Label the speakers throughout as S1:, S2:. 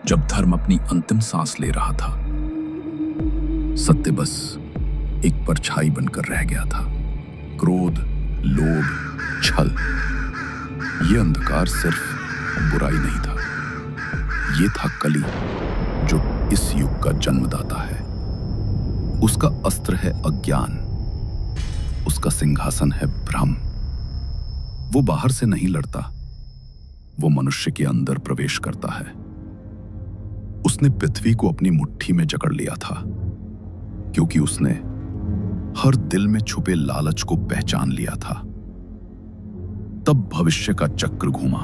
S1: जब धर्म अपनी अंतिम सांस ले रहा था, सत्य बस एक परछाई बनकर रह गया था। क्रोध, लोभ, छल, ये अंधकार सिर्फ बुराई नहीं था, ये था कली जो इस युग का जन्मदाता है। उसका अस्त्र है अज्ञान, उसका सिंहासन है भ्रम। वो बाहर से नहीं लड़ता, वो मनुष्य के अंदर प्रवेश करता है। उसने पृथ्वी को अपनी मुट्ठी में जकड़ लिया था, क्योंकि उसने हर दिल में छुपे लालच को पहचान लिया था। तब भविष्य का चक्र घूमा।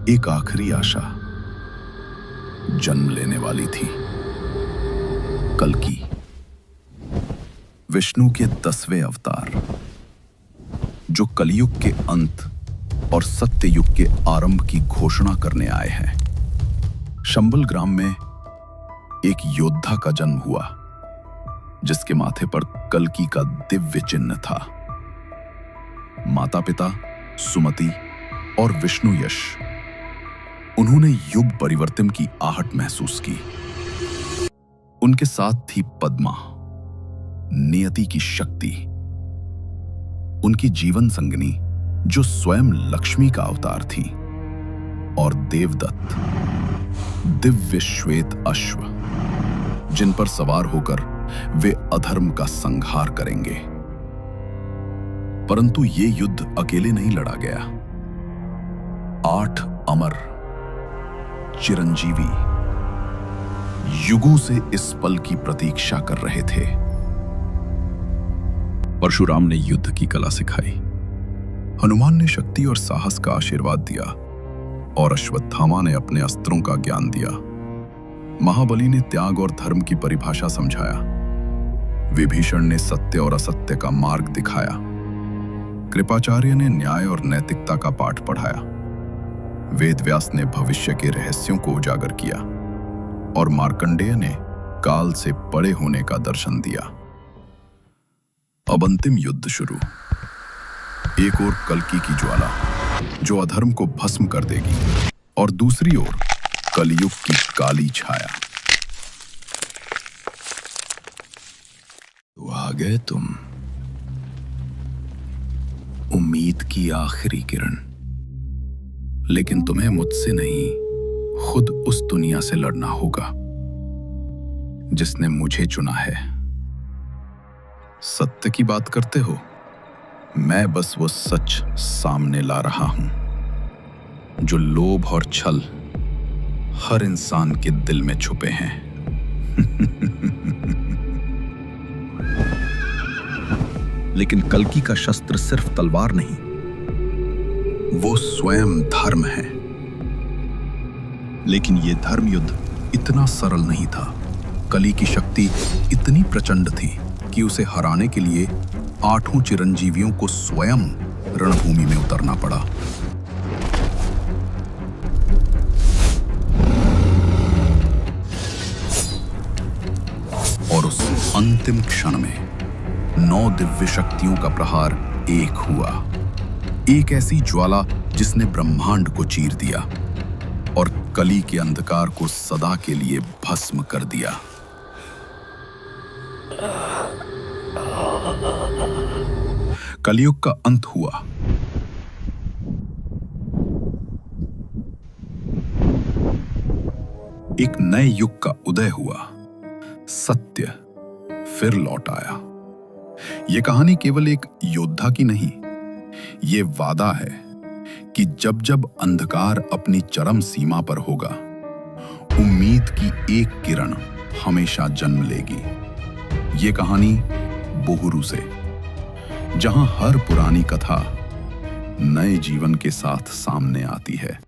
S1: एक आखिरी आशा जन्म लेने वाली थी, कल्कि, विष्णु के 10वें अवतार, जो कलयुग के अंत और सत्य युग के आरंभ की घोषणा करने आए हैं। शंबल ग्राम में एक योद्धा का जन्म हुआ, जिसके माथे पर कल्कि का दिव्य चिन्ह था। माता पिता सुमति और विष्णु यश, उन्होंने युग परिवर्तन की आहट महसूस की। उनके साथ थी पद्मा, नियति की शक्ति, उनकी जीवन संगनी जो स्वयं लक्ष्मी का अवतार थी, और देवदत्त, दिव्य श्वेत अश्व, जिन पर सवार होकर वे अधर्म का संहार करेंगे। परंतु ये युद्ध अकेले नहीं लड़ा गया। 8 अमर चिरंजीवी युगों से इस पल की प्रतीक्षा कर रहे थे। परशुराम ने युद्ध की कला सिखाई, हनुमान ने शक्ति और साहस का आशीर्वाद दिया, और अश्वत्थामा ने अपने अस्त्रों का ज्ञान दिया। महाबली ने त्याग और धर्म की परिभाषा समझाया। विभीषण ने सत्य और असत्य का मार्ग दिखाया। कृपाचार्य ने न्याय और नैतिकता का पाठ पढ़ाया। वेदव्यास ने भविष्य के रहस्यों को उजागर किया, और मार्कंडेय ने काल से परे होने का दर्शन दिया। अब अंतिम युद्ध शुरू। एक ओर कल्कि की ज्वाला, जो अधर्म को भस्म कर देगी, और दूसरी ओर कलयुग की काली छाया। तो आ गए तुम, उम्मीद की आखिरी किरण। लेकिन तुम्हें मुझसे नहीं, खुद उस दुनिया से लड़ना होगा जिसने मुझे चुना है। सत्य की बात करते हो, मैं बस वो सच सामने ला रहा हूं जो लोभ और छल हर इंसान के दिल में छुपे हैं। लेकिन कल्कि का शस्त्र सिर्फ तलवार नहीं, वो स्वयं धर्म है। लेकिन यह धर्म युद्ध इतना सरल नहीं था। कली की शक्ति इतनी प्रचंड थी कि उसे हराने के लिए 8 चिरंजीवियों को स्वयं रणभूमि में उतरना पड़ा। और उस अंतिम क्षण में 9 दिव्य शक्तियों का प्रहार एक हुआ। एक ऐसी ज्वाला जिसने ब्रह्मांड को चीर दिया और कली के अंधकार को सदा के लिए भस्म कर दिया। कलयुग का अंत हुआ। एक नए युग का उदय हुआ। सत्य फिर लौट आया। यह कहानी केवल एक योद्धा की नहीं, ये वादा है कि जब जब अंधकार अपनी चरम सीमा पर होगा, उम्मीद की एक किरण हमेशा जन्म लेगी। ये कहानी बोहुरु से, जहां हर पुरानी कथा नए जीवन के साथ सामने आती है।